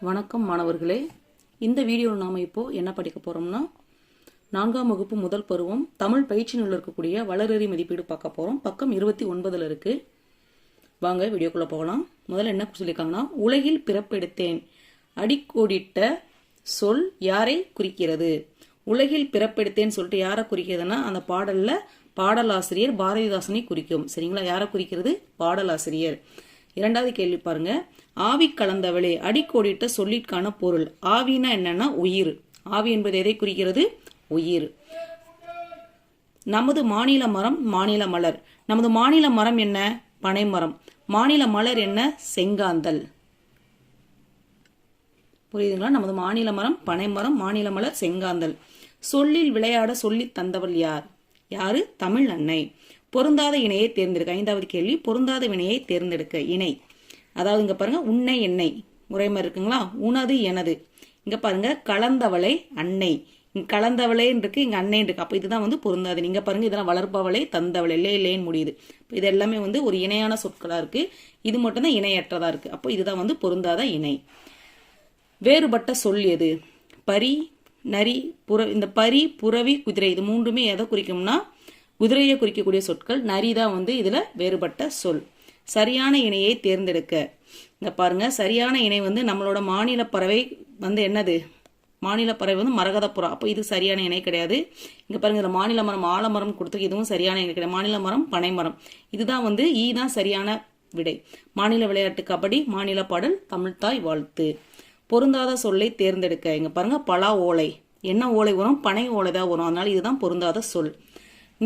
வணக்கம் மாணவர்களே, இந்த வீடியோவில் நாம் இப்போ என்ன படிக்க போறோம்னா 4ஆம் வகுப்பு முதல் பருவம் தமிழ் பயிற்சி நூலில் இருக்கக்கூடிய வளரறி மதிப்பீடு பார்க்க போறோம். பக்கம் 29 இருக்கு. வாங்க வீடியோக்குள்ள போகலாம். முதல்ல என்ன சொல்லியிருக்காங்கன்னா, உலகில் பிறப்பெடுத்தேன் அடிக்கோடிட்ட சொல் யாரை குறிக்கிறது? உலகில் பிறப்பெடுத்தேன்னு சொல்லிட்டு யாரை குறிக்கிறதுனா அந்த பாடல்ல பாடலாசிரியர் பாரதிதாசனை குறிக்கும். சரிங்களா? யாரை குறிக்கிறது? பாடலாசிரியர். இரண்டாவது கேள்வி பாருங்க, ஆவி கலந்தவளே அடிக்கோடிட்ட சொல்லிற்கான பொருள். ஆவினா என்னன்னா உயிர். ஆவி என்பது எதை குறிக்கிறது? உயிர். நமது மாநில மரம் மாநில மலர். நமது மாநில மரம் என்ன? பனைமரம். மாநில மலர் என்ன? செங்காந்தல். புரியுதுங்களா? நமது மாநில மரம் பனைமரம், மாநில மலர் செங்காந்தல். சொல்லில் விளையாட சொல்லி தந்தவள் யார்? யாரு? தமிழ் அன்னை. பொருந்தாத இணையை தேர்ந்தெடுக்க. ஐந்தாவது கேள்வி, பொருந்தாத வினையை தேர்ந்தெடுக்க. இணை, அதாவது இங்க பாருங்க, உன்னை என்னை முறைமை இருக்குங்களா? உனது எனது. இங்க பாருங்க, கலந்தவளை அன்னை. இங்க கலந்தவளே இருக்கு, இங்க அன்னை இருக்கு. அப்ப இதுதான் வந்து பொருந்தாது. நீங்க பாருங்க, இதெல்லாம் வளர்ப்பவளை தந்தவளை லேன்னு முடியுது. இது எல்லாமே வந்து ஒரு இணையான சொற்களா இருக்கு. இது மட்டும் தான் இணையற்றதா இருக்கு. அப்போ இதுதான் வந்து பொருந்தாத இணை. வேறுபட்ட சொல் எது? பரி, நரி, இந்த பரி, புறவி, குதிரை இது மூன்றுமே எதை குறிக்கும்னா குதிரையை குறிக்கக்கூடிய சொற்கள். நரிதான் வந்து இதுல வேறுபட்ட சொல். சரியான இணையை தேர்ந்தெடுக்க. இங்க பாருங்க, சரியான இணை வந்து நம்மளோட மாநில பறவை வந்து என்னது? மாநில பறவை வந்து மரகதப்புறா. அப்போ இது சரியான இணை கிடையாது. இங்க பாருங்க, இந்த மாநில மரம் ஆலமரம் கொடுத்து இதுவும் சரியான இணை கிடையாது. மாநில மரம் பனைமரம். இதுதான் வந்து தான் சரியான விடை. மாநில விளையாட்டு கபடி, மாநில பாடல் தமிழ்தாய் வாழ்த்து. பொருந்தாத சொல்லை தேர்ந்தெடுக்க. இங்க பாருங்க, பலா ஓலை. என்ன ஓலை வரும்? பனை ஓலை தான் வரும். அதனால இதுதான் பொருந்தாத சொல்.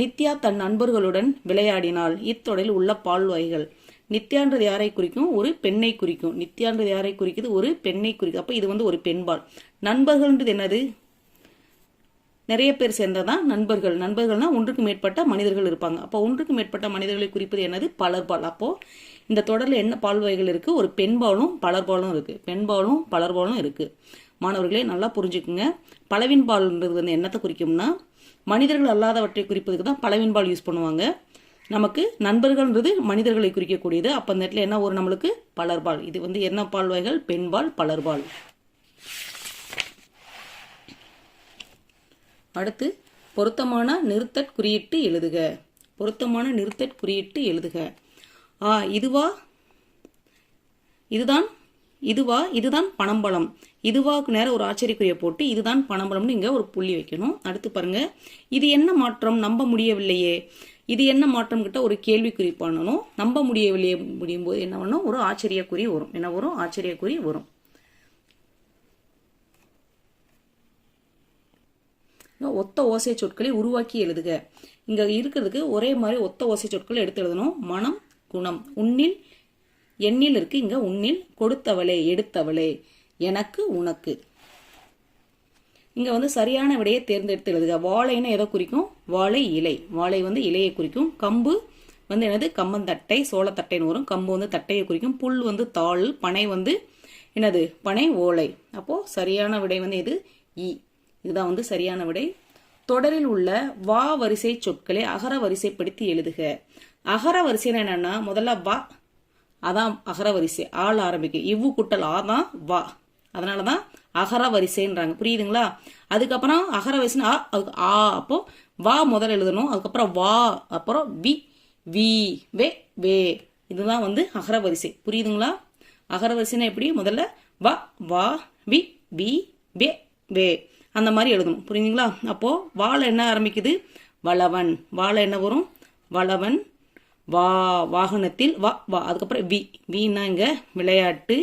நித்யா தன் நண்பர்களுடன் விளையாடினாள். இத்தொடரில் உள்ள பால்வாய்கள். நித்யான்றது யாரை குறிக்கும்? ஒரு பெண்ணை குறிக்கும். நித்யான்றது யாரை குறிக்குது? ஒரு பெண்ணை குறிக்கும். அப்ப இது வந்து ஒரு பெண்பால். நண்பர்கள்ன்றது என்னது? நிறைய பேர் சேர்ந்ததான் நண்பர்கள். நண்பர்கள்னா ஒன்றுக்கு மேற்பட்ட மனிதர்கள் இருப்பாங்க. அப்போ ஒன்றுக்கு மேற்பட்ட மனிதர்களை குறிப்பது என்னது? பலர்பால். அப்போ இந்த தொடர்ல என்ன பால்வாய்கள் இருக்கு? ஒரு பெண்பாலும் பலர்பாலும் இருக்கு. பெண்பாலும் பலர்பாலும் இருக்கு. மாணவர்களே நல்லா புரிஞ்சுக்குங்க. பலவின்பால்ன்றது வந்து என்னத்தை குறிக்கும்னா மனிதர்கள் அல்லாதவற்றை குறிப்பதுக்கு தான் பலவின்பால் யூஸ் பண்ணுவாங்க. நமக்கு நண்பர்கள்ன்றது மனிதர்களை குறிக்கக்கூடியது. அப்ப அந்த இடத்துல என்ன ஒரு நம்மளுக்கு? பலர்பால். இது வந்து என்ன பால்வாய்கள்? பெண்பால், பலர்பால். அடுத்து, பொருத்தமான நிறுத்தற் குறியிட்டு எழுதுக. பொருத்தமான நிறுத்தற் குறியிட்டு எழுதுக. இதுவா, இதுதான், இதுவா, இதுதான் பனம்பழம். இதுவாக்கு நேரம் ஒரு ஆச்சரியக்குரிய போட்டு இதுதான் பனம்பழம்னு இங்க ஒரு புள்ளி வைக்கணும். அடுத்து பாருங்க, இது என்ன மாற்றம்? நம்ப முடியவில்லையே. இது என்ன மாற்றம் கிட்ட ஒரு கேள்விக்குறி பண்ணணும். நம்ப முடியவில்லையே முடியும் போது என்ன பண்ணணும்? ஒரு ஆச்சரியக்குறி வரும். என்ன வரும்? ஆச்சரியக்குறி வரும். ஒத்த ஓசை சொற்களை உருவாக்கி எழுதுக. இங்க இருக்கிறதுக்கு ஒரே மாதிரி ஒத்த ஓசை சொற்களை எடுத்து எழுதணும். மனம், குணம். உன்னில், எண்ணில் இருக்கு. இங்க உன்னில். கொடுத்தவளே, எடுத்தவளே, எனக்கு, உனக்கு. இங்க வந்து சரியான விடையை தேர்ந்தெடுத்து எழுதுக. வாழைன்னு எதை குறிக்கும்? வாழை இலை. வாழை வந்து இலையை குறிக்கும். கம்பு வந்து என்னது? கம்பந்தட்டை, சோளத்தட்டைன்னு வரும். கம்பு வந்து தட்டையை குறிக்கும். புல் வந்து தாள். பனை வந்து என்னது? பனை ஓலை. அப்போ சரியான விடை வந்து இது இதுதான் வந்து சரியான விடை. தொடரில் உள்ள வா வரிசை சொற்களை அகர வரிசைப்படுத்தி எழுதுக. அகர வரிசைன்னு என்னன்னா முதல்ல வா, அதான் அகர வரிசை. ஆள் ஆரம்பிக்கும். இவ்வு குட்டல் ஆதான் வா. அதனாலதான் அகர வரிசைன்றாங்க. புரியுதுங்களா? அதுக்கப்புறம் அகர வரிசைன்னு அதுக்கு அப்போ வா முதல்ல எழுதணும். அதுக்கப்புறம் வா, அப்புறம் வி, வி, வே, வே. இதுதான் வந்து அகர வரிசை. புரியுதுங்களா? அகர வரிசைன்னா எப்படி? முதல்ல வா, வா, வி, வி, வே, வே. அந்த மாதிரி எழுதணும். புரியுதுங்களா? அப்போ வாழ என்ன ஆரம்பிக்குது? வளவன். வாழ என்ன வரும்? வளவன். வா, வாகனத்தில். வா, வா. அதுக்கப்புறம் வி, வீணா இங்க விளையாட்டு.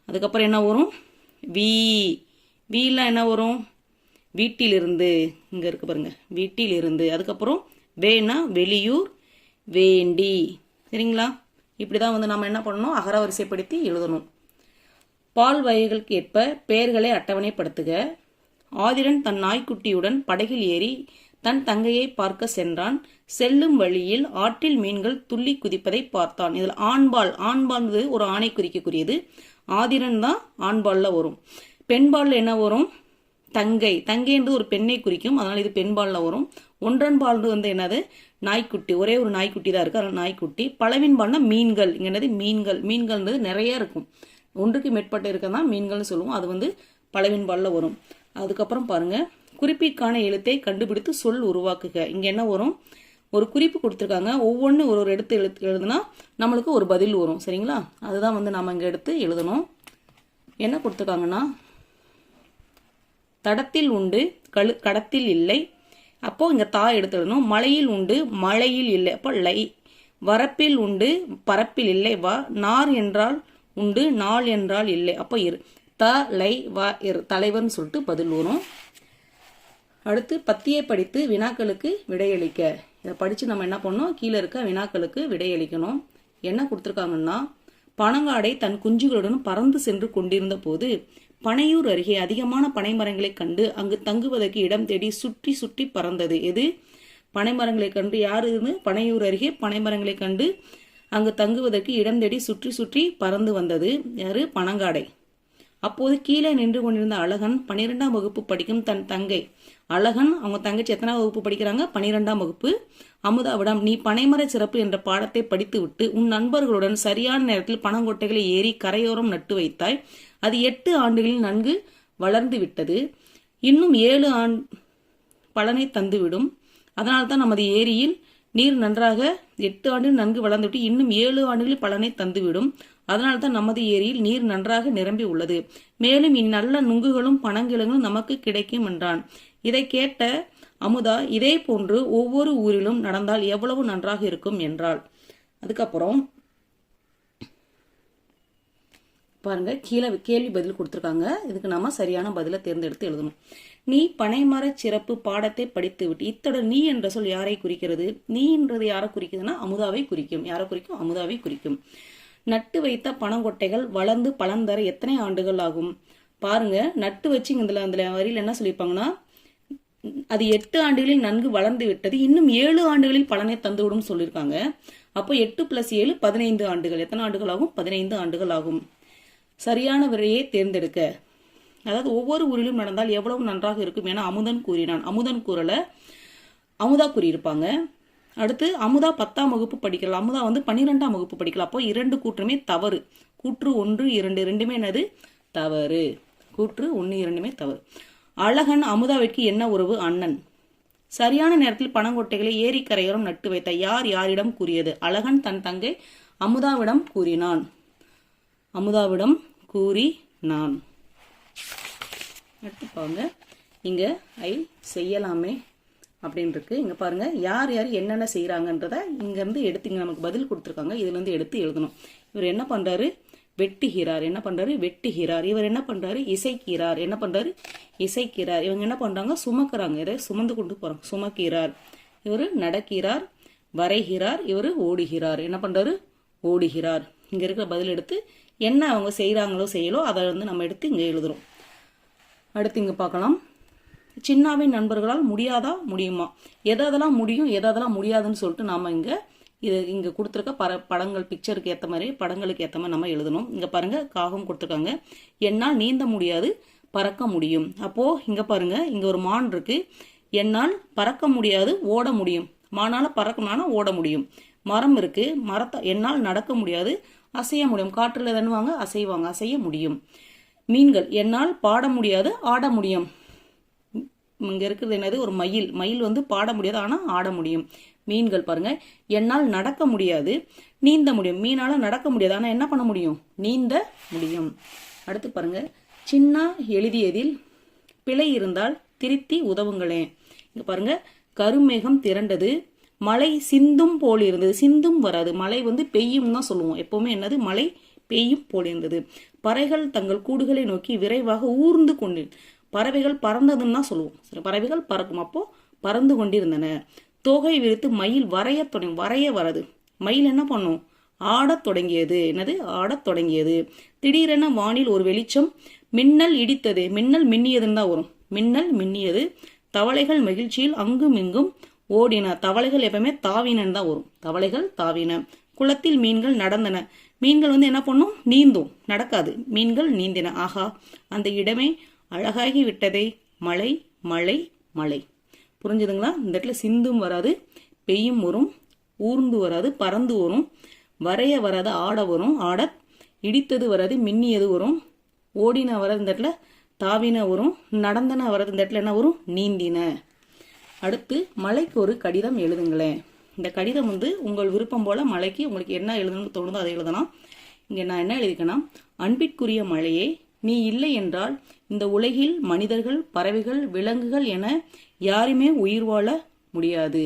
அதுக்கப்புறம் என்ன வரும்? வி, வீலாம் என்ன வரும்? வீட்டிலிருந்து. இங்க இருக்கு பாருங்க, வீட்டிலிருந்து. அதுக்கப்புறம் வேணா வெளியூர், வேண்டி. சரிங்களா? இப்படிதான் வந்து நம்ம என்ன பண்ணணும்? அகர வரிசைப்படுத்தி எழுதணும். பால் வகைகளுக்கு ஏற்ப பெயர்களை அட்டவணைப்படுத்துக. ஆதிரன் தன் நாய்க்குட்டியுடன் படகில் ஏறி தன் தங்கையை பார்க்க சென்றான். செல்லும் வழியில் ஆற்றில் மீன்கள் துள்ளி குதிப்பதை பார்த்தான். இதுல ஆண்பால், ஆண்பால் ஒரு ஆணை குறிக்கக்கூடியது. ஆதிரன் தான் ஆண்பால்ல வரும். பெண்பால்ல என்ன வரும்? தங்கை. தங்கைன்றது ஒரு பெண்ணை குறிக்கும். அதனால இது பெண்பால்ல வரும். ஒன்றன்பால் வந்து என்னது? நாய்க்குட்டி. ஒரே ஒரு நாய்க்குட்டி தான் இருக்கு. அதனால நாய்க்குட்டி. பலவின்பால்னா மீன்கள். இங்க என்னது? மீன்கள். மீன்கள்ன்றது நிறைய இருக்கும். ஒன்றுக்கு மேற்பட்ட இருக்கதான் மீன்கள்னு சொல்லுவோம். அது வந்து பலவின்பால்ல வரும். அதுக்கப்புறம் பாருங்க, குறிப்பிற்கான எழுத்தை கண்டுபிடித்து சொல் உருவாக்குக. இங்க என்ன வரும், ஒரு குறிப்பு கொடுத்துருக்காங்க, ஒவ்வொன்று ஒரு ஒரு எடுத்து எழுதுனா நம்மளுக்கு ஒரு பதில் வரும். சரிங்களா, அதுதான் வந்து நம்ம இங்க எடுத்து எழுதணும். என்ன கொடுத்துருக்காங்கன்னா, தடத்தில் உண்டு கடத்தில் இல்லை. அப்போ இங்க தா எடுத்து எழுதணும். மலையில் உண்டு மழையில் இல்லை. அப்போ லை. வரப்பில் உண்டு பரப்பில் இல்லை. வா. நார் என்றால் உண்டு நாள் என்றால் இல்லை. அப்போ இரு. த லை வா இரு. தலைவர்னு சொல்லிட்டு பதில் வரும். அடுத்து பத்தியை படித்து வினாக்களுக்கு விடையளிக்க. இதை படிச்சு நம்ம என்ன பண்ணோம், கீழே இருக்க வினாக்களுக்கு விடையளிக்கணும். என்ன கொடுத்துருக்காங்கன்னா, பனங்காடை தன் குஞ்சுகளுடன் பறந்து சென்று கொண்டிருந்த போது பனையூர் அருகே அதிகமான பனைமரங்களை கண்டு அங்கு தங்குவதற்கு இடம் தேடி சுற்றி சுற்றி பறந்தது. எது? பனைமரங்களை கண்டு. யாரு? பனையூர் அருகே பனைமரங்களை கண்டு அங்கு தங்குவதற்கு இடம் தேடி சுற்றி சுற்றி பறந்து வந்தது. யாரு? பனங்காடை. அப்போது கீழே நின்று கொண்டிருந்த அழகன் 12ஆம் வகுப்பு படிக்கும் தன் தங்கை. அழகன் அவங்க தங்கச்சி எத்தனாம் வகுப்பு படிக்கிறாங்க? 12ஆம் வகுப்பு. அமுதாவிடம், நீ பனைமர சிறப்பு என்ற பாடத்தை படித்துவிட்டு உன் நண்பர்களுடன் சரியான நேரத்தில் பனங்கொட்டைகளை ஏறி கரையோரம் நட்டு வைத்தாய். அது 8 ஆண்டுகளில் நன்கு வளர்ந்து விட்டது. இன்னும் 7 பலனை தந்துவிடும். அதனால்தான் நமது ஏரியில் நீர் நன்றாக 8 ஆண்டுகள் நன்கு வளர்ந்துவிட்டு இன்னும் 7 ஆண்டுகளில் பலனை தந்துவிடும். அதனால்தான் நமது ஏரியில் நீர் நன்றாக நிரம்பி உள்ளது. மேலும் இந்நல்ல நுங்குகளும் பனங்கிழங்களும் நமக்கு கிடைக்கும் என்றான். இதை கேட்ட அமுதா, இதே போன்று ஒவ்வொரு ஊரிலும் நடந்தால் எவ்வளவு நன்றாக இருக்கும் என்றாள். அதுக்கப்புறம் பாருங்க, கீழே கேள்வி பதில் கொடுத்துருக்காங்க. இதுக்கு நாம சரியான பதிலை தேர்ந்தெடுத்து எழுதணும். நீ பனைமர சிறப்பு பாடத்தை படித்து விட்டு. இத்தோட நீ என்ற சொல் யாரை குறிக்கிறது? நீன்றது யாரை குறிக்குதுன்னா அமுதாவை குறிக்கும். யாரை குறிக்கும்? அமுதாவை குறிக்கும். நட்டு வைத்த பனங்கொட்டைகள் வளர்ந்து பலன் தர எத்தனை ஆண்டுகள் ஆகும்? பாருங்க, நட்டு வச்சு அந்த வரியில் என்ன சொல்லியிருப்பாங்கன்னா, அது 8 ஆண்டுகளில் நன்கு வளர்ந்து விட்டது, இன்னும் 7 ஆண்டுகளில் பலனை தந்துவிடும் சொல்லியிருக்காங்க. அப்போ 8 + 7 15 ஆண்டுகள். எத்தனை ஆண்டுகள் ஆகும்? 15 ஆண்டுகள் ஆகும். சரியான விடையை தேர்ந்தெடுக்க. அதாவது ஒவ்வொரு ஊரிலும் நடந்தால் எவ்வளவு நன்றாக இருக்கும் என அமுதன் கூறினான். அமுதன் கூறல, அமுதா கூறியிருப்பாங்க. அடுத்து அமுதா 10ஆம் வகுப்பு படிக்கலாம். அமுதா வந்து 12ஆம் வகுப்பு படிக்கலாம். அப்போ 2 கூற்றுமே தவறு. கூற்று 1, 2 ரெண்டுமே என்னது? தவறு. கூற்று 1, 2மே தவறு. அழகன் அமுதாவிற்கு என்ன உறவு? அண்ணன். சரியான நேரத்தில் பனங்கொட்டைகளை ஏரி கரையோரம் நட்டு வைத்த. யார் யாரிடம் கூறியது? அழகன் தன் தங்கை அமுதாவிடம் கூறினான். அமுதாவிடம் கூறினான். எடுத்துப்பாங்க. இங்க ஐ செய்யலாமே அப்படின்னு இருக்கு. இங்க பாருங்க, யார் யார் என்னென்ன செய்யறாங்கன்றத இங்க இருந்து எடுத்து இங்க நமக்கு பதில் கொடுத்துருக்காங்க. இதுல இருந்து எடுத்து எழுதணும். இவர் என்ன பண்றாரு? வெட்டுகிறார். என்ன பண்றாரு? வெட்டுகிறார். இவர் என்ன பண்றாரு? இசைக்கிறார். என்ன பண்றாரு? இசைக்கிறார். இவங்க என்ன பண்றாங்க? சுமக்கிறாங்க. இதை சுமந்து கொண்டு போறாங்க. சுமக்கிறார். இவர் நடக்கிறார். வரைகிறார். இவர் ஓடுகிறார். என்ன பண்றாரு? ஓடுகிறார். இங்க இருக்கிற பதில் எடுத்து என்ன அவங்க செய்யறாங்களோ செய்யலோ அதை வந்து நம்ம எடுத்து இங்க எழுதுறோம். அடுத்து இங்க பார்க்கலாம். சின்னாவின் நண்பர்களால் முடியாதா முடியுமா? எதெல்லாம் முடியும் எதெல்லாம் முடியாதுன்னு சொல்லிட்டு நாம இங்க கொடுத்துருக்க படங்கள் பிக்சருக்கு ஏற்ற மாதிரி படங்களுக்கு ஏற்ற மாதிரி நம்ம எழுதணும். இங்க பாருங்க, காகம் கொடுத்துருக்காங்க. என்னால் நீந்த முடியாது, பறக்க முடியும். அப்போ இங்க பாருங்க, இங்க ஒரு மான் இருக்கு. என்னால் பறக்க முடியாது, ஓட முடியும். மானால பறக்கணும்னா ஓட முடியும். மரம் இருக்கு. என்னால் நடக்க முடியாது, அசைய முடியும். காற்றுல தண்ணுவாங்க, அசைவாங்க, அசைய முடியும். மீன்கள், என்னால் பாட முடியாது, ஆட முடியும். இங்க இருக்கிறது என்னது? ஒரு மயில். மயில் வந்து பாட முடியாது, ஆனா ஆட முடியும். மீன்கள் பாருங்க, என்னால் நடக்க முடியாது, நீந்த முடியும். மீனால நடக்க முடியாது, ஆனா என்ன பண்ண முடியும்? நீந்த முடியும். அடுத்து பாருங்க, சின்ன எழுதியதில் பிழை இருந்தால் திருத்தி உதவுங்களேன். இங்க பாருங்க, கருமேகம் திரண்டது, மழை சிந்தும் போல் இருந்தது. சிந்தும் வராது, மழை வந்து பெய்யும் தான் சொல்லுவோம். எப்பவுமே என்னது? மழை பெய்யும் போல் இருந்தது. பறவைகள் தங்கள் கூடுகளை நோக்கி விரைவாக ஊர்ந்து கொண்டு. பறவைகள் பறந்ததுன்னு தான் சொல்லுவோம். சில பறவைகள் பறக்கும். அப்போ பறந்து கொண்டிருந்தன. தோகை விரித்து மயில் வரைய வரது. மயில் என்ன பண்ணும்? ஆடத் தொடங்கியது. என்னது? ஆடத் தொடங்கியது. திடீரென வானில் ஒரு வெளிச்சம், மின்னல் இடித்தது. மின்னல் மின்னியதுன்னு தான் வரும். மின்னல் மின்னியது. தவளைகள் மகிழ்ச்சியில் அங்கும் இங்கும் ஓடின. தவளைகள் எப்பவுமே தாவினன்னு தான் வரும். தவளைகள் தாவின. குளத்தில் மீன்கள் நடந்தன. மீன்கள் வந்து என்ன பண்ணும்? நீந்தும், நடக்காது. மீன்கள் நீந்தின. ஆஹா, அந்த இடமே அழகாகி விட்டதே. மழை மழை மழை. புரிஞ்சுதுங்களா? இந்த இடத்துல சிந்தும் வராது, பெய்யும் வரும், ஊர்ந்து வராது, பறந்து வரும், வரைய வராது, ஆட வரும், ஆட இடித்தது வராது, மின்னியது வரும். ஓடின வராது, இந்த இடத்துல தாவின வரும். நடந்தன வராது, இந்த இடத்துல என்ன வரும்? நீந்தின. அடுத்து மலைக்கு ஒரு கடிதம் எழுதுங்களேன். இந்த கடிதம் உங்கள் விருப்பம் போல மலைக்கு உங்களுக்கு என்ன எழுதணும்னு தோணுதோ அதை எழுதலாம். இங்கே நான் என்ன எழுதிக்கேன்னா, அன்பிற்குரிய மழையே, நீ இல்லை என்றால் இந்த உலகில் மனிதர்கள், பறவைகள், விலங்குகள் என யாருமே உயிர் வாழ முடியாது.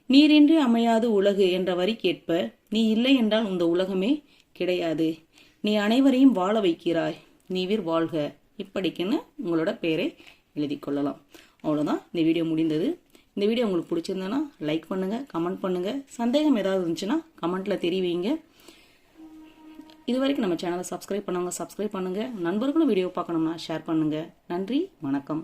நீரின்றி அமையாது உலகு என்ற வரிக்கேற்ப நீ இல்லை என்றால் இந்த உலகமே கிடையாது. நீ அனைவரையும் வாழ வைக்கிறாய், நீவிர் வாழ்க. இப்படிக்குன்னு உங்களோட பேரை எழுதி கொள்ளலாம். அவ்வளோதான், இந்த வீடியோ முடிந்தது. இந்த வீடியோ உங்களுக்கு பிடிச்சிருந்ததுன்னா லைக் பண்ணுங்கள், கமெண்ட் பண்ணுங்கள். சந்தேகம் ஏதாவது இருந்துச்சுன்னா கமெண்ட்டில் தெரிவிங்க. இது வரைக்கும் நம்ம சேனலை சப்ஸ்கிரைப் பண்ணவங்க சப்ஸ்கிரைப் பண்ணுங்கள். நண்பர்களும் வீடியோ பார்க்கணும்னா ஷேர் பண்ணுங்கள். நன்றி, வணக்கம்.